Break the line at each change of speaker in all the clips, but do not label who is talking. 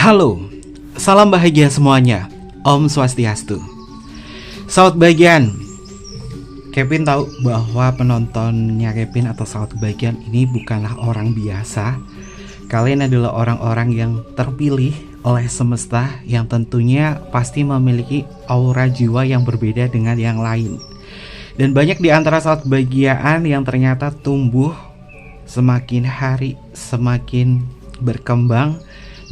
Halo, salam bahagia semuanya. Om Swastiastu. Sahabat bagian, Kevin tahu bahwa penontonnya Kevin atau sahabat bagian ini bukanlah orang biasa. Kalian adalah orang-orang yang terpilih oleh semesta yang tentunya pasti memiliki aura jiwa yang berbeda dengan yang lain. Dan banyak di antara sahabat bagian yang ternyata tumbuh semakin hari semakin berkembang,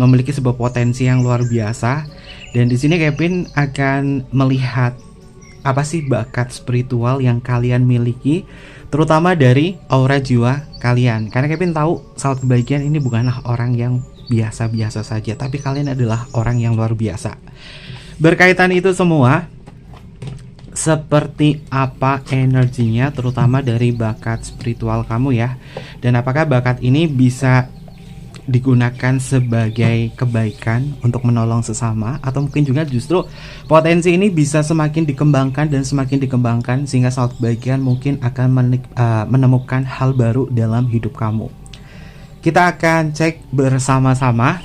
memiliki sebuah potensi yang luar biasa. Dan di sini Kevin akan melihat apa sih bakat spiritual yang kalian miliki, terutama dari aura jiwa kalian. Karena Kevin tahu sahabat kebahagiaan ini bukanlah orang yang biasa-biasa saja, tapi kalian adalah orang yang luar biasa. Berkaitan itu semua, seperti apa energinya terutama dari bakat spiritual kamu ya. Dan apakah bakat ini bisa digunakan sebagai kebaikan untuk menolong sesama, atau mungkin juga justru potensi ini bisa semakin dikembangkan dan semakin dikembangkan sehingga sahabat bagian mungkin akan menemukan hal baru dalam hidup kamu. Kita akan cek bersama-sama.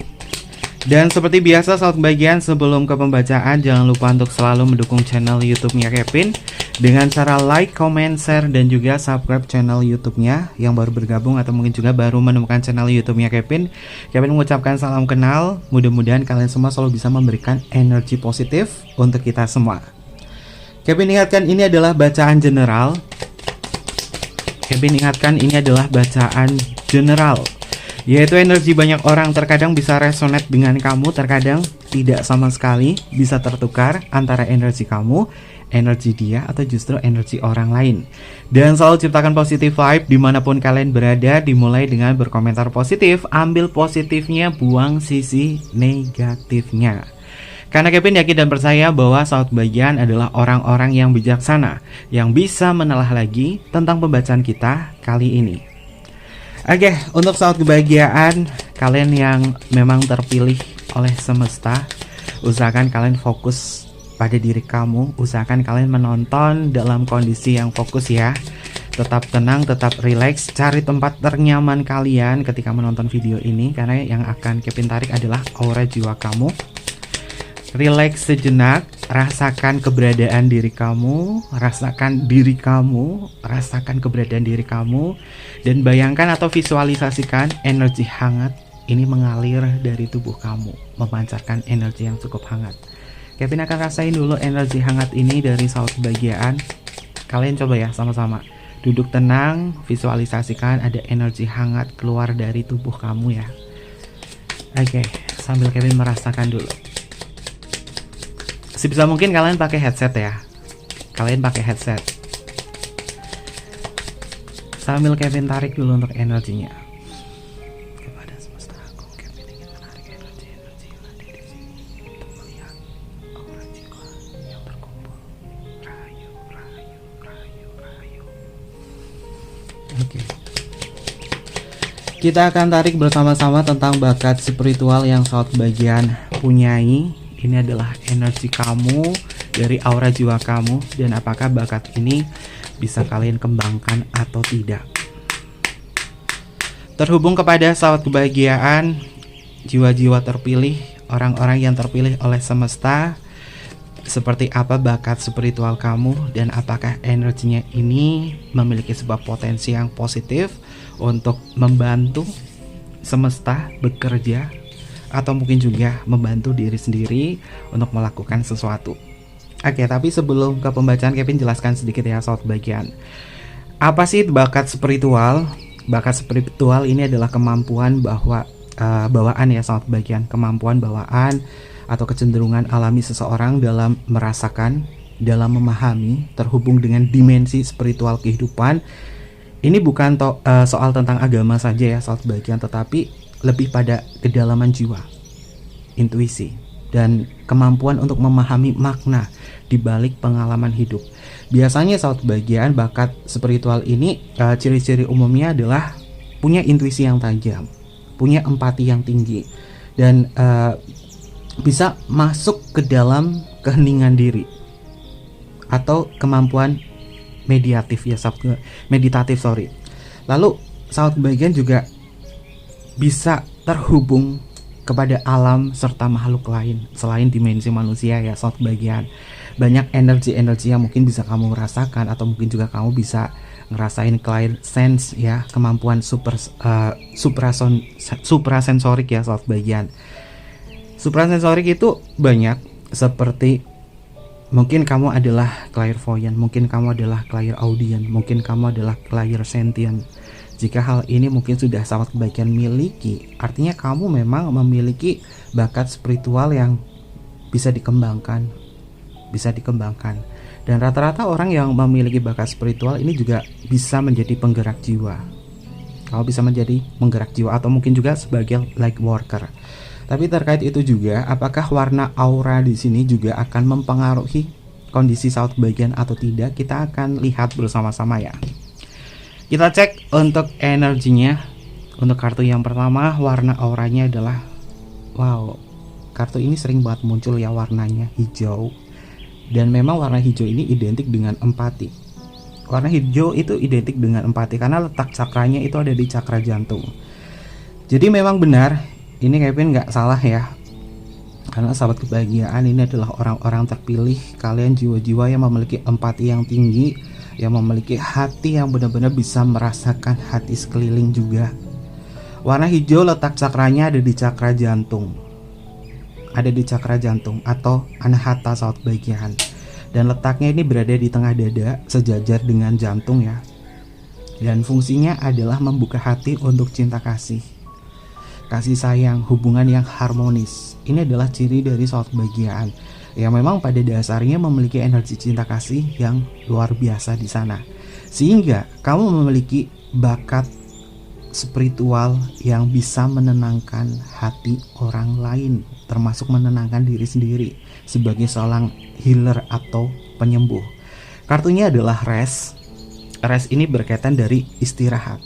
Dan seperti biasa sahabat bagian, sebelum ke pembacaan jangan lupa untuk selalu mendukung channel YouTube-nya Kevin dengan cara like, comment, share, dan juga subscribe channel YouTube-nya yang baru bergabung atau mungkin juga baru menemukan channel YouTube-nya Kevin. Kevin mengucapkan salam kenal. Mudah-mudahan kalian semua selalu bisa memberikan energi positif untuk kita semua. Kevin ingatkan ini adalah bacaan general. Kevin ingatkan ini adalah bacaan general, yaitu energi banyak orang terkadang bisa resonate dengan kamu, terkadang tidak sama sekali, bisa tertukar antara energi kamu, energi dia, atau justru energi orang lain. Dan selalu ciptakan positive vibe dimanapun kalian berada, dimulai dengan berkomentar positif, ambil positifnya, buang sisi negatifnya. Karena Kevin yakin dan percaya bahwa sahabat bagian adalah orang-orang yang bijaksana, yang bisa menelah lagi tentang pembacaan kita kali ini. Oke, untuk sahabat kebahagiaan, kalian yang memang terpilih oleh semesta, usahakan kalian fokus pada diri kamu, usahakan kalian menonton dalam kondisi yang fokus ya. Tetap tenang, tetap relax, cari tempat ternyaman kalian ketika menonton video ini, karena yang akan Kevin tarik adalah aura jiwa kamu. Relax sejenak, rasakan keberadaan diri kamu, rasakan diri kamu, rasakan keberadaan diri kamu, dan bayangkan atau visualisasikan energi hangat ini mengalir dari tubuh kamu, memancarkan energi yang cukup hangat. Kevin akan rasain dulu energi hangat ini dari sahabat kebahagiaan. Kalian coba ya sama-sama. Duduk tenang, visualisasikan ada energi hangat keluar dari tubuh kamu ya. Oke, sambil Kevin merasakan dulu. Sebisa mungkin kalian pakai headset ya. Kalian pakai headset. Sambil Kevin tarik dulu untuk energinya. Kepada semesta agung, Kevin ingin menarik energi-energi yang ada di sini untuk melihat aura jiwa yang terkumpul. Rahayu, rahayu, rahayu, rahayu. Oke. Kita akan tarik bersama-sama tentang bakat spiritual yang sahabat bagian punyai. Ini adalah energi kamu dari aura jiwa kamu, dan apakah bakat ini bisa kalian kembangkan atau tidak. Terhubung kepada sahabat kebahagiaan, jiwa-jiwa terpilih, orang-orang yang terpilih oleh semesta, seperti apa bakat spiritual kamu, dan apakah energinya ini memiliki sebuah potensi yang positif untuk membantu semesta bekerja, atau mungkin juga membantu diri sendiri untuk melakukan sesuatu. Oke, tapi sebelum ke pembacaan, Kevin jelaskan sedikit ya sahabat bagian. Apa sih bakat spiritual? Bakat spiritual ini adalah kemampuan bawaan ya sahabat bagian, kemampuan bawaan atau kecenderungan alami seseorang dalam merasakan, dalam memahami, terhubung dengan dimensi spiritual kehidupan. Ini bukan soal tentang agama saja ya sahabat bagian, tetapi lebih pada kedalaman jiwa, intuisi, dan kemampuan untuk memahami makna di balik pengalaman hidup. Biasanya sahabat bagian, bakat spiritual ini ciri-ciri umumnya adalah punya intuisi yang tajam, punya empati yang tinggi, dan bisa masuk ke dalam keheningan diri atau kemampuan meditatif. Lalu sahabat bagian juga bisa terhubung kepada alam serta makhluk lain selain dimensi manusia ya sobat kebahagiaan. Banyak energi-energi yang mungkin bisa kamu rasakan, atau mungkin juga kamu bisa ngerasain clear sense ya, kemampuan suprasensorik ya sobat kebahagiaan. Suprasensorik itu banyak, seperti mungkin kamu adalah clairvoyant, mungkin kamu adalah clairaudient, mungkin kamu adalah clairsentient. Jika hal ini mungkin sudah sahabat kebahagiaan miliki, artinya kamu memang memiliki bakat spiritual yang bisa dikembangkan. Dan rata-rata orang yang memiliki bakat spiritual ini juga bisa menjadi penggerak jiwa. Kamu bisa menjadi penggerak jiwa, atau mungkin juga sebagai light worker. Tapi terkait itu juga, apakah warna aura di sini juga akan mempengaruhi kondisi sahabat kebahagiaan atau tidak? Kita akan lihat bersama-sama ya. Kita cek untuk energinya. Untuk kartu yang pertama, warna auranya adalah, wow, kartu ini sering banget muncul ya, warnanya hijau. Dan memang warna hijau ini identik dengan empati. Warna hijau itu identik dengan empati karena letak cakranya itu ada di cakra jantung. Jadi memang benar, ini Kevin nggak salah ya, karena sahabat kebahagiaan ini adalah orang-orang terpilih. Kalian jiwa-jiwa yang memiliki empati yang tinggi, yang memiliki hati yang benar-benar bisa merasakan hati sekeliling juga. Warna hijau letak cakranya ada di cakra jantung, atau anahata sahabat kebahagiaan. Dan letaknya ini berada di tengah dada, sejajar dengan jantung ya. Dan fungsinya adalah membuka hati untuk cinta kasih sayang, hubungan yang harmonis. Ini adalah ciri dari sahabat kebahagiaan yang memang pada dasarnya memiliki energi cinta kasih yang luar biasa di sana. Sehingga kamu memiliki bakat spiritual yang bisa menenangkan hati orang lain, termasuk menenangkan diri sendiri sebagai seorang healer atau penyembuh. Kartunya adalah rest. Rest ini berkaitan dari istirahat.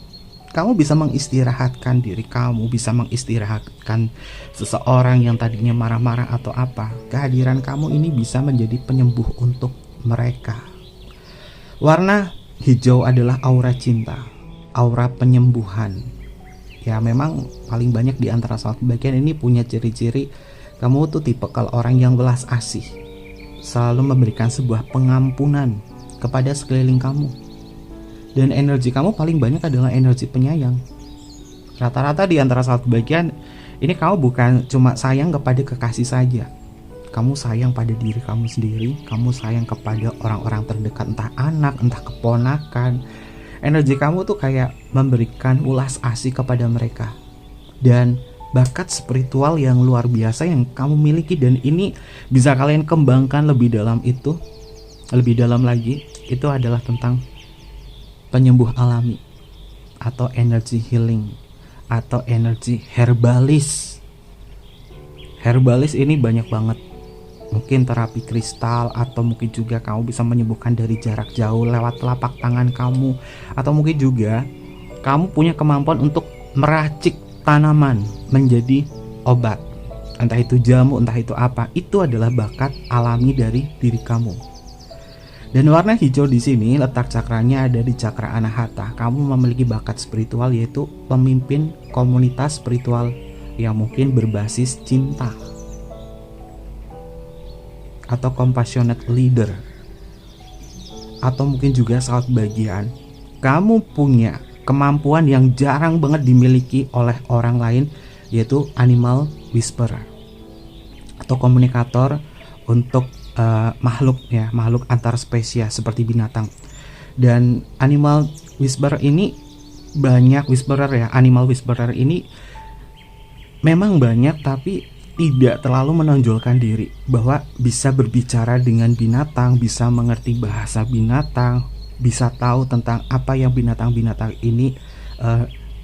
Kamu bisa mengistirahatkan diri kamu, bisa mengistirahatkan seseorang yang tadinya marah-marah atau apa. Kehadiran kamu ini bisa menjadi penyembuh untuk mereka. Warna hijau adalah aura cinta, aura penyembuhan. Ya memang paling banyak di antara sahabat kebahagiaan ini punya ciri-ciri kamu tuh tipe kalau orang yang belas asih, selalu memberikan sebuah pengampunan kepada sekeliling kamu. Dan energi kamu paling banyak adalah energi penyayang. Rata-rata di antara sahabat kebahagiaan ini kamu bukan cuma sayang kepada kekasih saja. Kamu sayang pada diri kamu sendiri, kamu sayang kepada orang-orang terdekat, entah anak, entah keponakan. Energi kamu tuh kayak memberikan ulas asih kepada mereka. Dan bakat spiritual yang luar biasa yang kamu miliki, dan ini bisa kalian kembangkan lebih dalam lagi, itu adalah tentang penyembuh alami, atau energi healing, atau energi herbalis. Herbalis ini banyak banget. Mungkin terapi kristal, atau mungkin juga kamu bisa menyembuhkan dari jarak jauh lewat telapak tangan kamu, atau mungkin juga kamu punya kemampuan untuk meracik tanaman menjadi obat. Entah itu jamu, entah itu apa, itu adalah bakat alami dari diri kamu. Dan warna hijau di sini letak cakranya ada di cakra anahata. Kamu memiliki bakat spiritual, yaitu pemimpin komunitas spiritual yang mungkin berbasis cinta, atau compassionate leader, atau mungkin juga sahabat kebahagiaan. Kamu punya kemampuan yang jarang banget dimiliki oleh orang lain, yaitu animal whisperer, atau komunikator untuk makhluk antar spesies seperti binatang. Dan animal whisperer ini banyak, animal whisperer ini memang banyak, tapi tidak terlalu menonjolkan diri bahwa bisa berbicara dengan binatang, bisa mengerti bahasa binatang, bisa tahu tentang apa yang binatang-binatang ini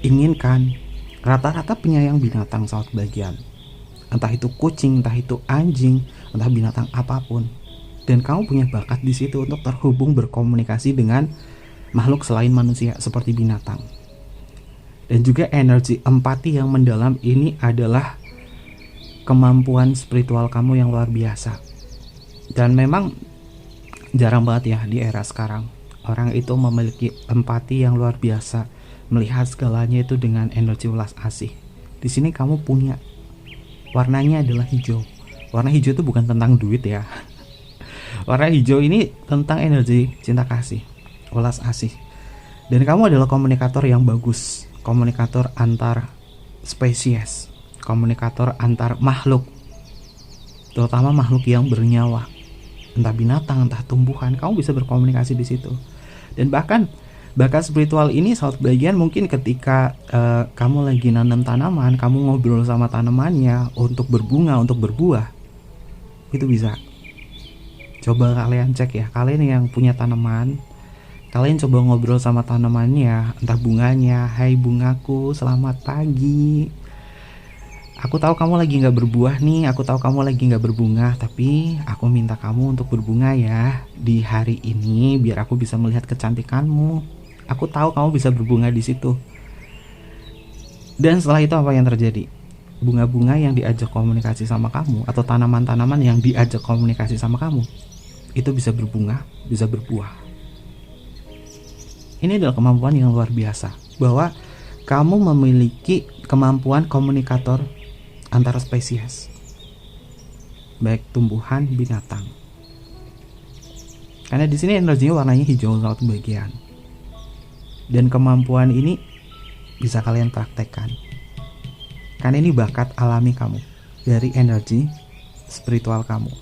inginkan. Rata-rata penyayang binatang sahabat kebahagiaan, entah itu kucing, entah itu anjing, entah binatang apapun. Dan kamu punya bakat di situ untuk terhubung, berkomunikasi dengan makhluk selain manusia seperti binatang. Dan juga energi empati yang mendalam ini adalah kemampuan spiritual kamu yang luar biasa. Dan memang jarang banget ya di era sekarang orang itu memiliki empati yang luar biasa, melihat segalanya itu dengan energi ulas asih. Di sini kamu punya, warnanya adalah hijau. Warna hijau itu bukan tentang duit ya. Warna hijau ini tentang energi cinta kasih, welas asih. Dan kamu adalah komunikator yang bagus, komunikator antar spesies, komunikator antar makhluk, terutama makhluk yang bernyawa, entah binatang, entah tumbuhan. Kamu bisa berkomunikasi di situ. Dan bahkan bakat spiritual ini saat bagian mungkin ketika kamu lagi nanam tanaman, kamu ngobrol sama tanamannya untuk berbunga, untuk berbuah, itu bisa. Coba kalian cek ya, kalian yang punya tanaman, kalian coba ngobrol sama tanamannya, entah bunganya, hai bungaku, selamat pagi. Aku tahu kamu lagi gak berbuah nih, aku tahu kamu lagi gak berbunga, tapi aku minta kamu untuk berbunga ya di hari ini, biar aku bisa melihat kecantikanmu. Aku tahu kamu bisa berbunga di situ. Dan setelah itu apa yang terjadi? Bunga-bunga yang diajak komunikasi sama kamu, atau tanaman-tanaman yang diajak komunikasi sama kamu, itu bisa berbunga, bisa berbuah. Ini adalah kemampuan yang luar biasa, bahwa kamu memiliki kemampuan komunikator antara spesies, baik tumbuhan, binatang. Karena di sini energinya warnanya hijau satu bagian. Dan kemampuan ini bisa kalian praktekkan. Karena ini bakat alami kamu dari energi spiritual kamu.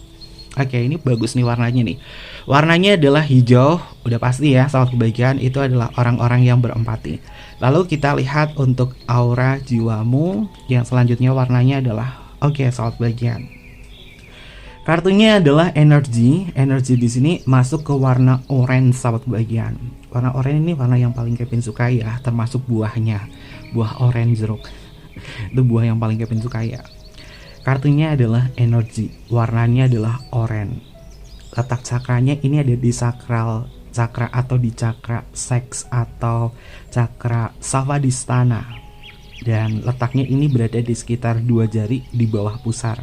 Oke, ini bagus nih warnanya nih. Warnanya adalah hijau, udah pasti ya, sahabat kebahagiaan itu adalah orang-orang yang berempati. Lalu kita lihat untuk aura jiwamu yang selanjutnya warnanya adalah sahabat kebahagiaan. Kartunya adalah energi. Energi di sini masuk ke warna orange, sahabat kebahagiaan. Warna orange ini warna yang paling Kevin sukai ya, termasuk buahnya. Buah orange rock. Itu buah yang paling Kevin sukai ya. Kartunya adalah energi, warnanya adalah oranye. Letak cakranya ini ada di sakral cakra atau di cakra seks atau cakra savadhisthana. Dan letaknya ini berada di sekitar 2 jari di bawah pusar.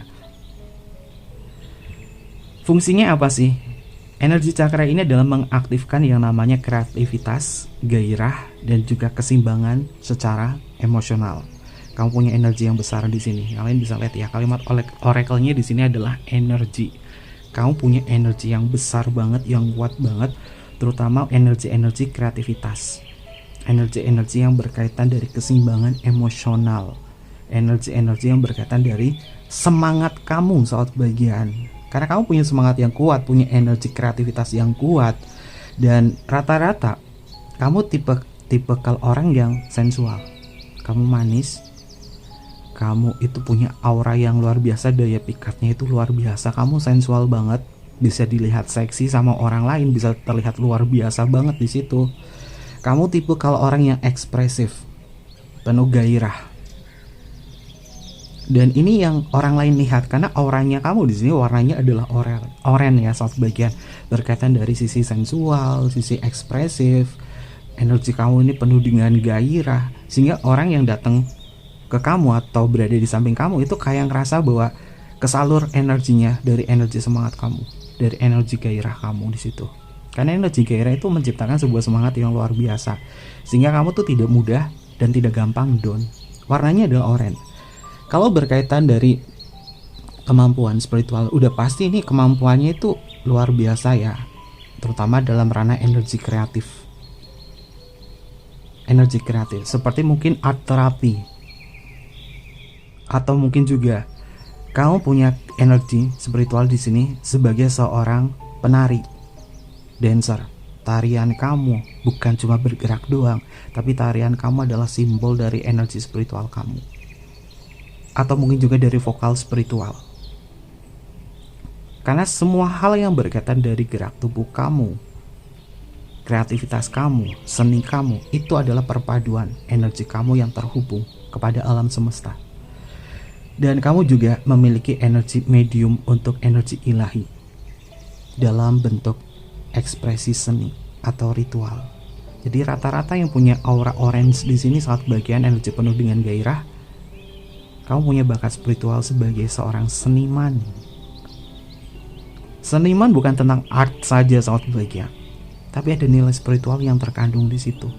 Fungsinya apa sih? Energi cakra ini adalah mengaktifkan yang namanya kreativitas, gairah, dan juga keseimbangan secara emosional. Kamu punya energi yang besar di sini. Kalian bisa lihat ya, kalimat oracle-nya di sini adalah energi. Kamu punya energi yang besar banget, yang kuat banget, terutama energi-energi kreativitas. Energi-energi yang berkaitan dari keseimbangan emosional. Energi-energi yang berkaitan dari semangat kamu saat bagian. Karena kamu punya semangat yang kuat, punya energi kreativitas yang kuat, dan rata-rata kamu tipikal orang yang sensual. Kamu manis. Kamu itu punya aura yang luar biasa, daya pikatnya itu luar biasa. Kamu sensual banget, bisa dilihat seksi sama orang lain, bisa terlihat luar biasa banget di situ. Kamu tipe kalau orang yang ekspresif, penuh gairah. Dan ini yang orang lain lihat karena auranya kamu di sini warnanya adalah oranye ya, saat bagian berkaitan dari sisi sensual, sisi ekspresif. Energi kamu ini penuh dengan gairah, sehingga orang yang datang ke kamu atau berada di samping kamu itu kayak ngerasa bahwa kesalur energinya dari energi semangat kamu, dari energi gairah kamu di situ. Karena energi gairah itu menciptakan sebuah semangat yang luar biasa, sehingga kamu tuh tidak mudah dan tidak gampang down. Warnanya adalah oranye. Kalau berkaitan dari kemampuan spiritual, udah pasti ini kemampuannya itu luar biasa ya, terutama dalam ranah energi kreatif. Energi kreatif seperti mungkin art therapy, atau mungkin juga kamu punya energi spiritual di sini sebagai seorang penari, dancer. Tarian kamu bukan cuma bergerak doang, tapi tarian kamu adalah simbol dari energi spiritual kamu. Atau mungkin juga dari vokal spiritual. Karena semua hal yang berkaitan dari gerak tubuh kamu, kreativitas kamu, seni kamu, itu adalah perpaduan energi kamu yang terhubung kepada alam semesta. Dan kamu juga memiliki energi medium untuk energi ilahi dalam bentuk ekspresi seni atau ritual. Jadi rata-rata yang punya aura orange di sini saat bagian energi penuh dengan gairah, kamu punya bakat spiritual sebagai seorang seniman. Seniman bukan tentang art saja saat bagian, tapi ada nilai spiritual yang terkandung di situ.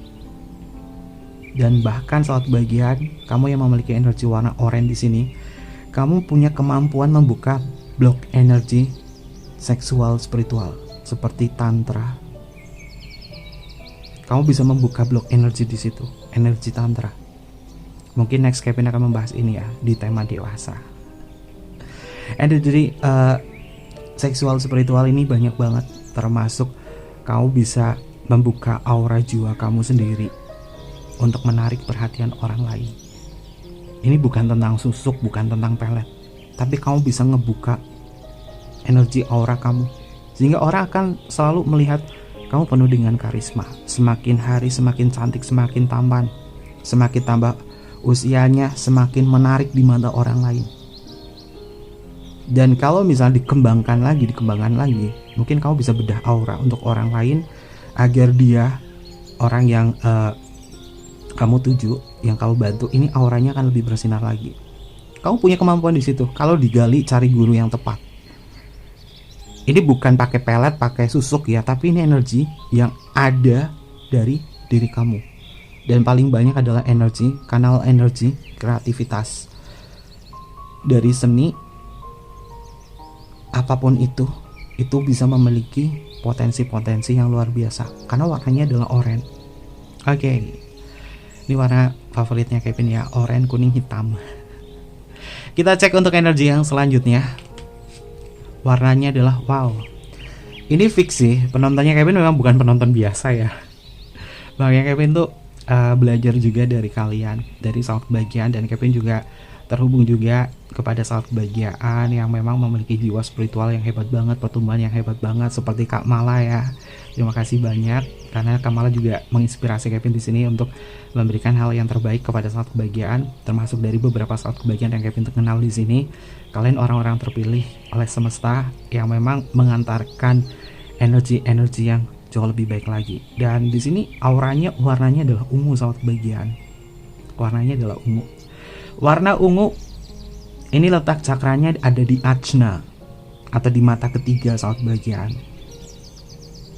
Dan bahkan saat bagian kamu yang memiliki energi warna oranye di sini, kamu punya kemampuan membuka blok energi seksual spiritual seperti tantra. Kamu bisa membuka blok energi di situ, energi tantra. Mungkin next Kevin akan membahas ini ya di tema dewasa. Energi seksual spiritual ini banyak banget, termasuk kamu bisa membuka aura jiwa kamu sendiri untuk menarik perhatian orang lain. Ini bukan tentang susuk, bukan tentang pelet, tapi kamu bisa ngebuka energi aura kamu, sehingga orang akan selalu melihat kamu penuh dengan karisma. Semakin hari semakin cantik, semakin tampan, semakin tambah usianya, semakin menarik di mata orang lain. Dan kalau misalnya dikembangkan lagi, mungkin kamu bisa bedah aura untuk orang lain agar dia, orang yang kamu tuju, yang kamu bantu, ini auranya akan lebih bersinar lagi. Kamu punya kemampuan di situ. Kalau digali, cari guru yang tepat. Ini bukan pakai pelet, pakai susuk ya, tapi ini energi yang ada dari diri kamu. Dan paling banyak adalah energi, kanal energi, kreativitas. Dari seni, apapun itu bisa memiliki potensi-potensi yang luar biasa. Karena warnanya adalah oranye. Oke. Ini warna favoritnya Kevin ya, oranye, kuning, hitam. Kita cek untuk energi yang selanjutnya. Warnanya adalah wow. Ini fix sih, penontonnya Kevin memang bukan penonton biasa ya. Makanya Kevin tuh belajar juga dari kalian, dari sahabat kebahagiaan, dan Kevin juga terhubung juga kepada sahabat kebahagiaan yang memang memiliki jiwa spiritual yang hebat banget, pertumbuhan yang hebat banget, seperti Kak Mala ya. Terima kasih banyak karena Kak Mala juga menginspirasi Kevin di sini untuk memberikan hal yang terbaik kepada sahabat kebahagiaan, termasuk dari beberapa sahabat kebahagiaan yang Kevin kenal di sini. Kalian orang-orang terpilih oleh semesta yang memang mengantarkan energi-energi yang jauh lebih baik lagi. Dan di sini auranya, warnanya adalah ungu sahabat kebahagiaan. Warnanya adalah ungu. Warna ungu ini letak cakranya ada di ajna atau di mata ketiga sahabat kebahagiaan.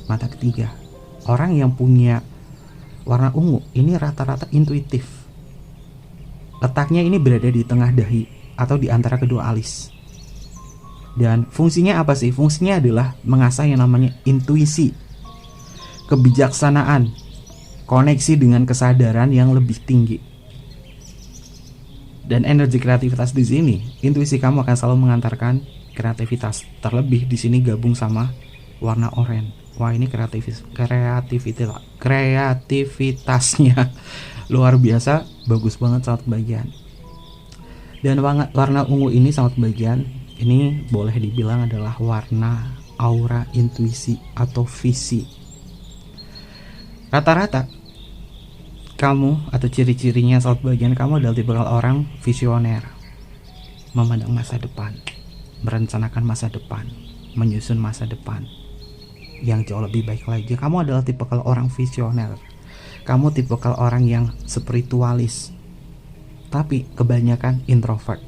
Mata ketiga. Orang yang punya warna ungu ini rata-rata intuitif. Letaknya ini berada di tengah dahi atau di antara kedua alis. Dan fungsinya apa sih? Fungsinya adalah mengasah yang namanya intuisi, kebijaksanaan, koneksi dengan kesadaran yang lebih tinggi. Dan energi kreativitas di sini, intuisi kamu akan selalu mengantarkan kreativitas. Terlebih di sini gabung sama warna oranye. Wah, ini kreativitasnya luar biasa, bagus banget sahabat kebahagiaan. Dan warna ungu ini sahabat kebahagiaan, ini boleh dibilang adalah warna aura intuisi atau visi. Rata-rata kamu atau ciri-cirinya sahabat kebahagiaan, kamu adalah tipe orang visioner, memandang masa depan, merencanakan masa depan, menyusun masa depan yang jauh lebih baik lagi. Kamu adalah tipe orang visioner. Kamu tipe orang yang spiritualis, tapi kebanyakan introvert.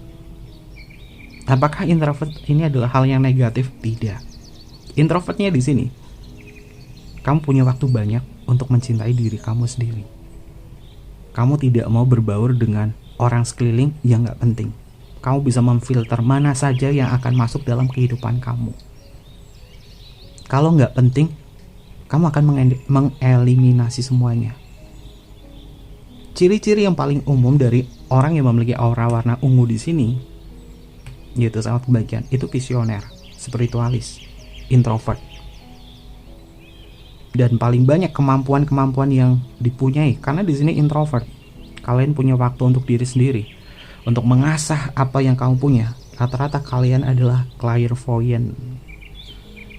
Apakah introvert ini adalah hal yang negatif? Tidak. Introvertnya di sini, kamu punya waktu banyak untuk mencintai diri kamu sendiri. Kamu tidak mau berbaur dengan orang sekeliling yang gak penting. Kamu bisa memfilter mana saja yang akan masuk dalam kehidupan kamu. Kalau nggak penting, kamu akan mengeliminasi semuanya. Ciri-ciri yang paling umum dari orang yang memiliki aura warna ungu di sini, yaitu sahabat kebahagiaan, itu visioner, spiritualis, introvert. Dan paling banyak kemampuan-kemampuan yang dipunyai, karena di sini introvert. Kalian punya waktu untuk diri sendiri, untuk mengasah apa yang kamu punya. Rata-rata kalian adalah clairvoyant.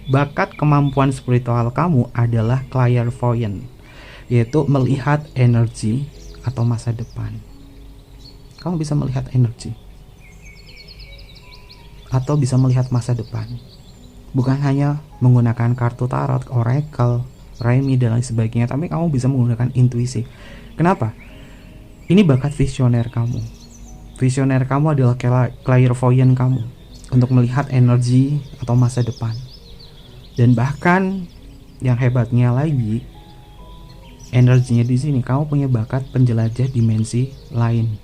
Bakat kemampuan spiritual kamu adalah clairvoyant, yaitu melihat energi atau masa depan. Kamu bisa melihat energi atau bisa melihat masa depan. Bukan hanya menggunakan kartu tarot, oracle, remi dan lain sebagainya, tapi kamu bisa menggunakan intuisi. Kenapa? Ini bakat visioner kamu. Visioner kamu adalah clairvoyant kamu untuk melihat energi atau masa depan. Dan bahkan yang hebatnya lagi, energinya di sini kamu punya bakat penjelajah dimensi lain,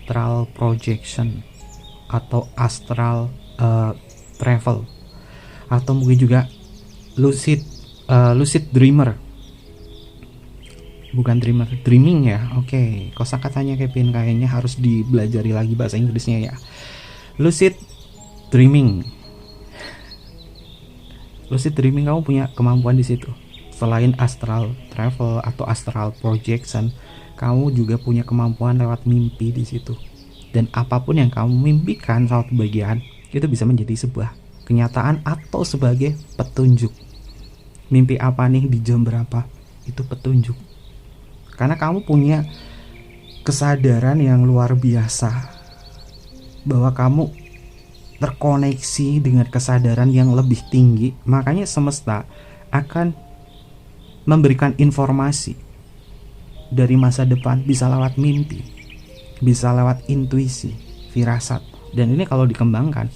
astral projection atau astral travel, atau mungkin juga lucid dreamer. Bukan dreaming ya. Oke, kosakatanya Kevin kayaknya harus dibelajari lagi bahasa Inggrisnya ya. Lucid dreaming. Lucid dreaming, kamu punya kemampuan di situ. Selain astral travel atau astral projection, kamu juga punya kemampuan lewat mimpi di situ. Dan apapun yang kamu mimpikan saat bagian itu bisa menjadi sebuah kenyataan atau sebagai petunjuk. Mimpi apa nih di jam berapa? Itu petunjuk. Karena kamu punya kesadaran yang luar biasa bahwa kamu terkoneksi dengan kesadaran yang lebih tinggi, makanya semesta akan memberikan informasi dari masa depan bisa lewat mimpi, bisa lewat intuisi, firasat. Dan ini kalau dikembangkan,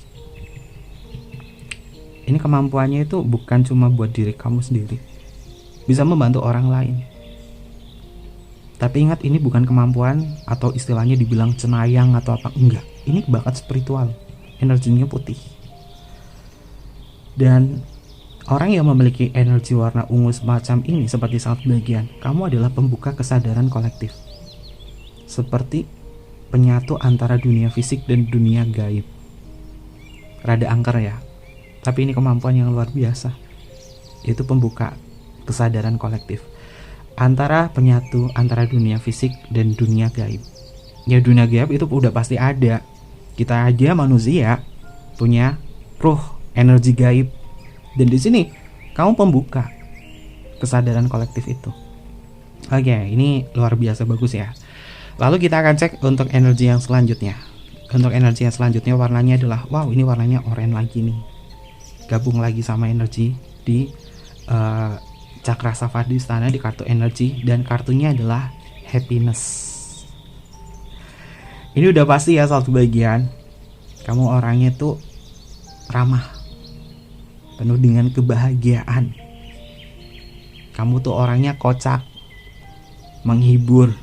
ini kemampuannya itu bukan cuma buat diri kamu sendiri, bisa membantu orang lain. Tapi ingat, ini bukan kemampuan atau istilahnya dibilang cenayang atau apa, enggak. Ini bakat spiritual, energinya putih. Dan orang yang memiliki energi warna ungu semacam ini seperti saat bagian, kamu adalah pembuka kesadaran kolektif. Seperti penyatu antara dunia fisik dan dunia gaib. Rada angker ya, tapi ini kemampuan yang luar biasa, yaitu pembuka kesadaran kolektif. Antara penyatu antara dunia fisik dan dunia gaib. Ya, dunia gaib itu udah pasti ada. Kita aja manusia punya ruh, energi gaib. Dan di sini kamu pembuka kesadaran kolektif itu. Oke, ini luar biasa bagus ya. Lalu kita akan cek untuk energi yang selanjutnya. Untuk energi yang selanjutnya warnanya adalah, wow, ini warnanya oranye lagi nih. Gabung lagi sama energi di Cakra Savadistana di kartu energi, dan kartunya adalah happiness. Ini udah pasti ya satu bagian, kamu orangnya tuh ramah, penuh dengan kebahagiaan. Kamu tuh orangnya kocak, menghibur,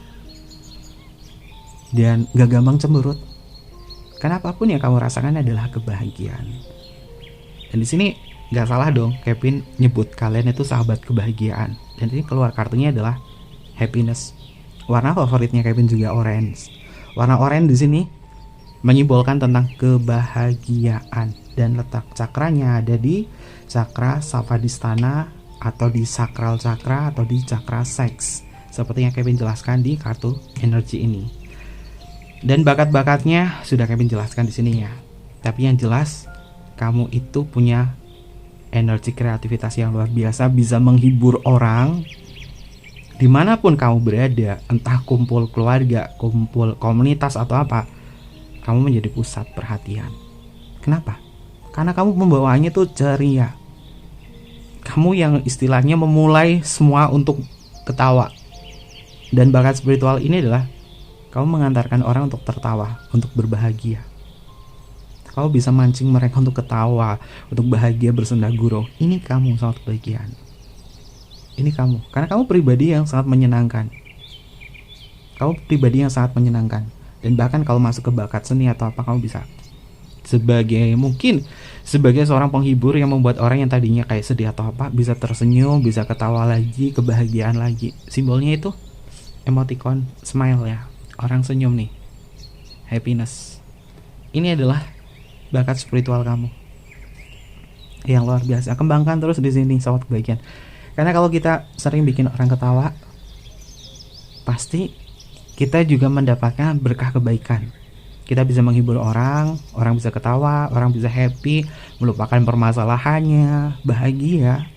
dan gak gampang cemberut. Karena apapun yang kamu rasakan adalah kebahagiaan. Dan di sini gak salah dong, Kevin nyebut kalian itu sahabat kebahagiaan. Dan ini keluar kartunya adalah happiness. Warna favoritnya Kevin juga orange. Warna orange di sini menyimbolkan tentang kebahagiaan, dan letak cakranya ada di Cakra Savadistana atau di sakral cakra atau di cakra seks, seperti yang Kevin jelaskan di kartu energi ini. Dan bakat-bakatnya sudah Kevin jelaskan di sini ya. Tapi yang jelas kamu itu punya energi kreativitas yang luar biasa, bisa menghibur orang dimanapun kamu berada, entah kumpul keluarga, kumpul komunitas atau apa, kamu menjadi pusat perhatian. Kenapa? Karena kamu pembawaannya tuh ceria. Kamu yang istilahnya memulai semua untuk ketawa. Dan bakat spiritual ini adalah kamu mengantarkan orang untuk tertawa, untuk berbahagia. Kamu bisa mancing mereka untuk ketawa, untuk bahagia bersenda gurau. Ini kamu sangat bahagian. Ini kamu, karena kamu pribadi yang sangat menyenangkan. Kamu pribadi yang sangat menyenangkan. Dan bahkan kalau masuk ke bakat seni atau apa, kamu bisa mungkin sebagai seorang penghibur yang membuat orang yang tadinya kayak sedih atau apa bisa tersenyum, bisa ketawa lagi, kebahagiaan lagi. Simbolnya itu emoticon smile ya, orang senyum nih, happiness. Ini adalah bakat spiritual kamu yang luar biasa. Kembangkan terus di sini sobat kebahagiaan. Karena kalau kita sering bikin orang ketawa, pasti kita juga mendapatkan berkah kebaikan. Kita bisa menghibur orang, orang bisa ketawa, orang bisa happy, melupakan permasalahannya, bahagia.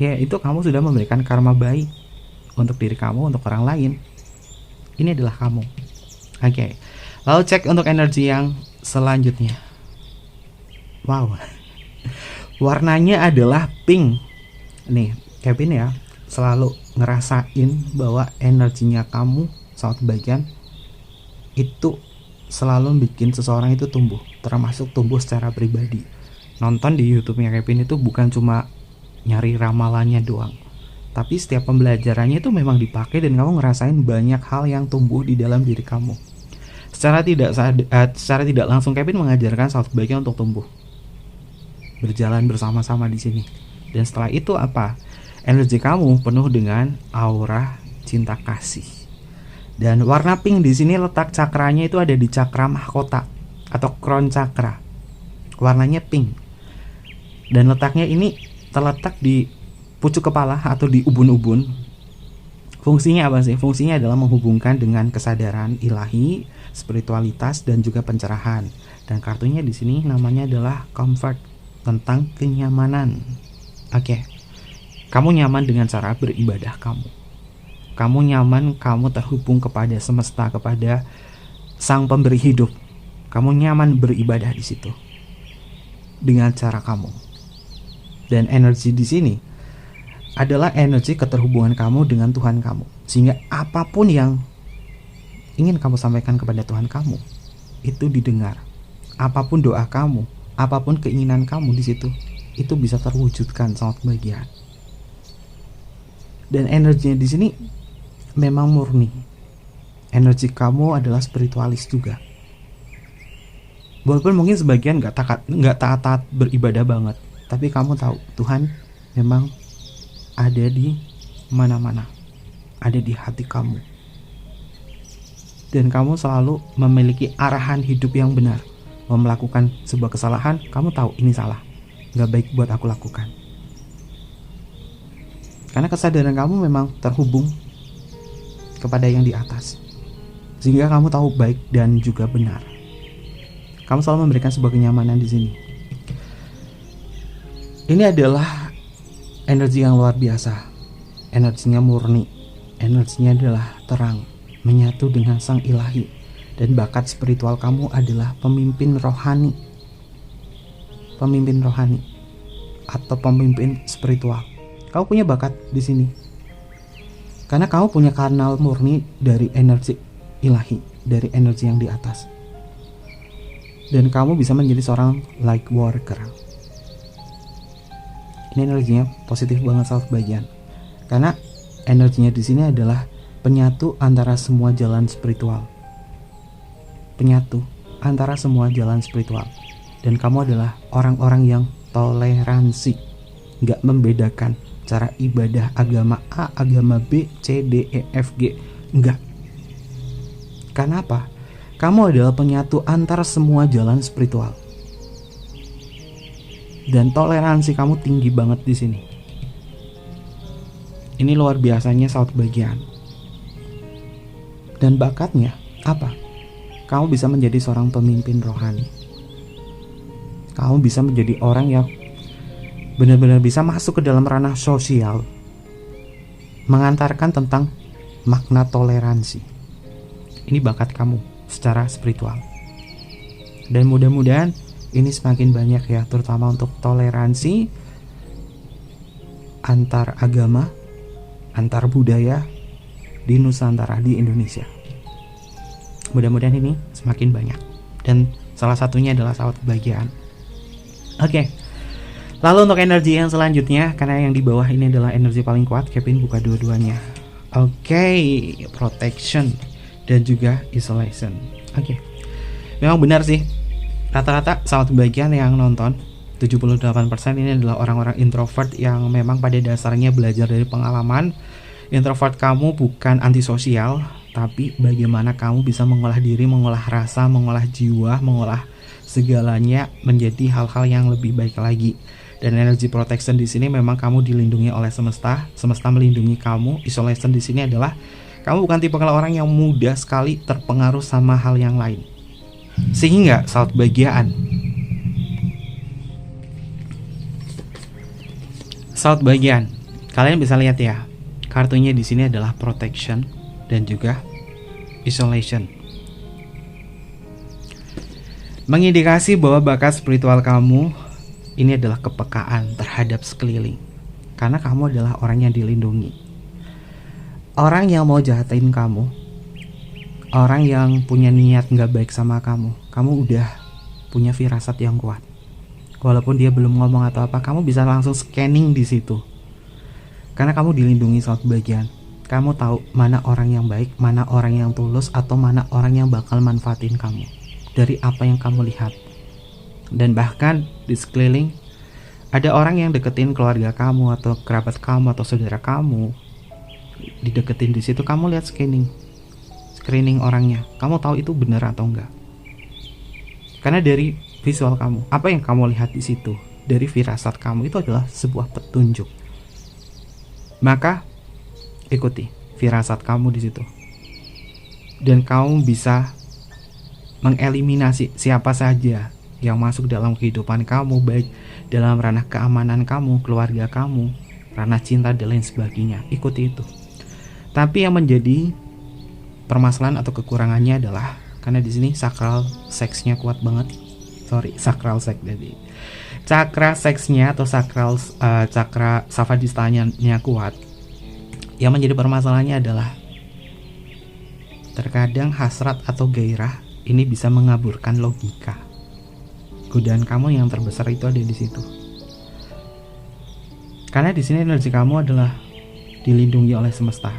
Ya, itu kamu sudah memberikan karma baik untuk diri kamu, untuk orang lain. Ini adalah kamu. Oke. Lalu cek untuk energi yang selanjutnya. Wow, warnanya adalah pink. Nih, Kevin ya selalu ngerasain bahwa energinya kamu saat bagian itu selalu bikin seseorang itu tumbuh, termasuk tumbuh secara pribadi. Nonton di YouTube-nya Kevin itu bukan cuma nyari ramalannya doang, tapi setiap pembelajarannya itu memang dipakai dan kamu ngerasain banyak hal yang tumbuh di dalam diri kamu. Secara tidak langsung Kevin mengajarkan sahabat baiknya untuk tumbuh, berjalan bersama-sama di sini. Dan setelah itu apa? Energi kamu penuh dengan aura cinta kasih. Dan warna pink di sini letak cakranya itu ada di cakra mahkota atau crown cakra. Warnanya pink. Dan letaknya ini terletak di pucuk kepala atau di ubun-ubun. Fungsinya apa sih? Fungsinya adalah menghubungkan dengan kesadaran ilahi, spiritualitas, dan juga pencerahan. Dan kartunya di sini namanya adalah comfort, tentang kenyamanan. Oke. Kamu nyaman dengan cara beribadah kamu. Kamu nyaman, kamu terhubung kepada semesta, kepada sang pemberi hidup. Kamu nyaman beribadah di situ dengan cara kamu. Dan energi di sini adalah energi keterhubungan kamu dengan Tuhan kamu. Sehingga apapun yang ingin kamu sampaikan kepada Tuhan kamu, itu didengar. Apapun doa kamu, apapun keinginan kamu di situ, itu bisa terwujudkan sama kebahagiaan. Dan energinya di sini memang murni. Energi kamu adalah spiritualis juga. Walaupun mungkin sebagian nggak taat beribadah banget, tapi kamu tahu Tuhan memang ada di mana-mana, ada di hati kamu. Dan kamu selalu memiliki arahan hidup yang benar. Mau melakukan sebuah kesalahan, kamu tahu ini salah, nggak baik buat aku lakukan. Karena kesadaran kamu memang terhubung kepada yang di atas, sehingga kamu tahu baik dan juga benar. Kamu selalu memberikan sebuah kenyamanan di sini. Ini adalah energi yang luar biasa. Energinya murni. Energinya adalah terang, menyatu dengan sang ilahi. Dan bakat spiritual kamu adalah pemimpin rohani. Pemimpin rohani atau pemimpin spiritual. Kamu punya bakat di sini. Karena kamu punya kanal murni dari energi ilahi, dari energi yang di atas. Dan kamu bisa menjadi seorang light worker. Ini energinya positif banget sahabat bagian. Karena energinya di sini adalah penyatu antara semua jalan spiritual. Penyatu antara semua jalan spiritual. Dan kamu adalah orang-orang yang toleransi, gak membedakan cara ibadah agama A, agama B, C, D, E, F, G. Enggak. Karena apa? Kamu adalah penyatu antara semua jalan spiritual. Dan toleransi kamu tinggi banget di sini. Ini luar biasanya sahabat bagian. Dan bakatnya apa? Kamu bisa menjadi seorang pemimpin rohani. Kamu bisa menjadi orang yang benar-benar bisa masuk ke dalam ranah sosial, mengantarkan tentang makna toleransi. Ini bakat kamu secara spiritual. Dan mudah-mudahan ini semakin banyak ya, terutama untuk toleransi antar agama, antar budaya di Nusantara, di Indonesia. Mudah-mudahan ini semakin banyak. Dan salah satunya adalah sahabat kebahagiaan. Oke. Lalu untuk energi yang selanjutnya, karena yang di bawah ini adalah energi paling kuat, Kevin buka dua-duanya. Oke, protection dan juga isolation. Oke. Memang benar sih. Rata-rata sahabat kebahagiaan yang nonton 78% ini adalah orang-orang introvert yang memang pada dasarnya belajar dari pengalaman. Introvert kamu bukan antisosial, tapi bagaimana kamu bisa mengolah diri, mengolah rasa, mengolah jiwa, mengolah segalanya menjadi hal-hal yang lebih baik lagi. Dan energy protection di sini memang kamu dilindungi oleh semesta, semesta melindungi kamu. Isolation di sini adalah kamu bukan tipe orang yang mudah sekali terpengaruh sama hal yang lain. Sehingga saat bagian kalian bisa lihat ya, kartunya di sini adalah protection dan juga isolation. Mengindikasi bahwa bakat spiritual kamu ini adalah kepekaan terhadap sekeliling. Karena kamu adalah orang yang dilindungi. Orang yang mau jahatin kamu, orang yang punya niat gak baik sama kamu, kamu udah punya firasat yang kuat. Walaupun dia belum ngomong atau apa, kamu bisa langsung scanning di situ. Karena kamu dilindungi saat bagian. Kamu tahu mana orang yang baik, mana orang yang tulus, atau mana orang yang bakal manfaatin kamu dari apa yang kamu lihat. Dan bahkan di sekeliling ada orang yang deketin keluarga kamu atau kerabat kamu atau saudara kamu, dideketin. Di situ kamu lihat screening orangnya. Kamu tahu itu benar atau enggak? Karena dari visual kamu, apa yang kamu lihat di situ, dari firasat kamu, itu adalah sebuah petunjuk. Maka ikuti firasat kamu di situ, dan kamu bisa mengeliminasi siapa saja yang masuk dalam kehidupan kamu, baik dalam ranah keamanan kamu, keluarga kamu, ranah cinta dan lain sebagainya. Ikuti itu. Tapi yang menjadi permasalahan atau kekurangannya adalah karena di sini sakral seksnya kuat banget. Sakral seks, jadi cakra seksnya atau cakra savadistanya kuat. Yang menjadi permasalahannya adalah terkadang hasrat atau gairah ini bisa mengaburkan logika. Godaan kamu yang terbesar itu ada di situ. Karena di sini energi kamu adalah dilindungi oleh semesta.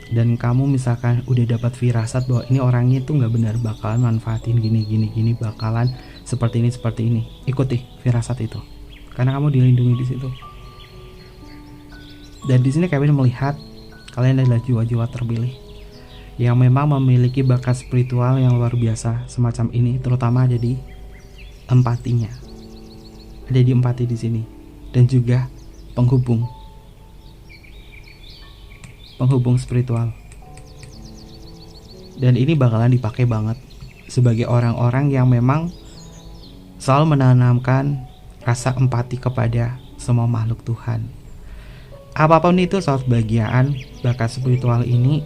Dan kamu misalkan udah dapat firasat bahwa ini orangnya itu nggak benar, bakalan manfaatin gini, bakalan seperti ini. Ikuti firasat itu. Karena kamu dilindungi di situ. Dan di sini Kevin melihat kalian adalah jiwa-jiwa terpilih yang memang memiliki bakat spiritual yang luar biasa semacam ini, terutama ada di empatinya. Ada di empati di sini, dan juga penghubung spiritual. Dan ini bakalan dipakai banget sebagai orang-orang yang memang selalu menanamkan rasa empati kepada semua makhluk Tuhan. Apapun itu, soal bagian bakat spiritual ini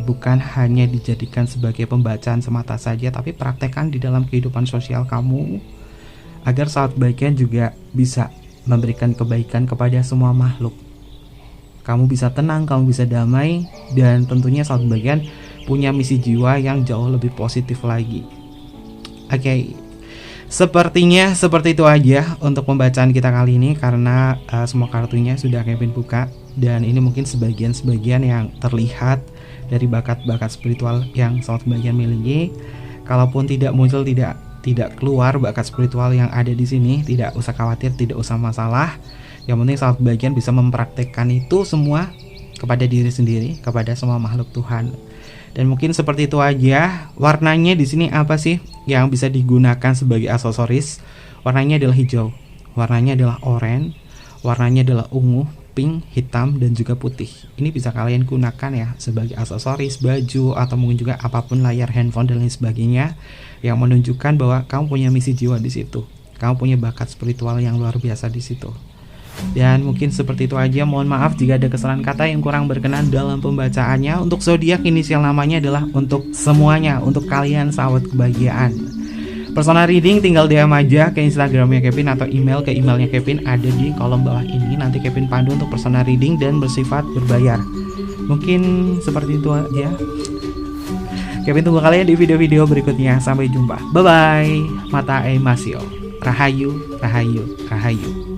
bukan hanya dijadikan sebagai pembacaan semata saja, tapi praktekkan di dalam kehidupan sosial kamu agar saat bagian juga bisa memberikan kebaikan kepada semua makhluk. Kamu bisa tenang, kamu bisa damai, dan tentunya saat bagian punya misi jiwa yang jauh lebih positif lagi. Oke. Sepertinya seperti itu aja untuk pembacaan kita kali ini, karena semua kartunya sudah Kevin buka, dan ini mungkin sebagian yang terlihat dari bakat-bakat spiritual yang sobat bagian miliki. Kalaupun tidak muncul, tidak keluar bakat spiritual yang ada di sini, tidak usah khawatir, tidak usah masalah. Yang penting sobat bagian bisa mempraktekkan itu semua kepada diri sendiri, kepada semua makhluk Tuhan. Dan mungkin seperti itu aja. Warnanya di sini apa sih yang bisa digunakan sebagai aksesoris? Warnanya adalah hijau, warnanya adalah oranye, warnanya adalah ungu, pink, hitam, dan juga putih. Ini bisa kalian gunakan ya sebagai aksesoris, baju, atau mungkin juga apapun, layar handphone dan lain sebagainya, yang menunjukkan bahwa kamu punya misi jiwa di situ. Kamu punya bakat spiritual yang luar biasa di situ. Dan mungkin seperti itu aja. Mohon maaf jika ada kesalahan kata yang kurang berkenan dalam pembacaannya. Untuk zodiak, inisial namanya adalah untuk semuanya, untuk kalian sahabat kebahagiaan. Personal reading tinggal DM aja ke Instagramnya Kevin atau email ke emailnya Kevin, ada di kolom bawah ini. Nanti Kevin pandu untuk personal reading dan bersifat berbayar. Mungkin seperti itu aja. Kevin tunggu kalian di video-video berikutnya. Sampai jumpa. Bye bye. Mata Masio. Rahayu, rahayu, rahayu.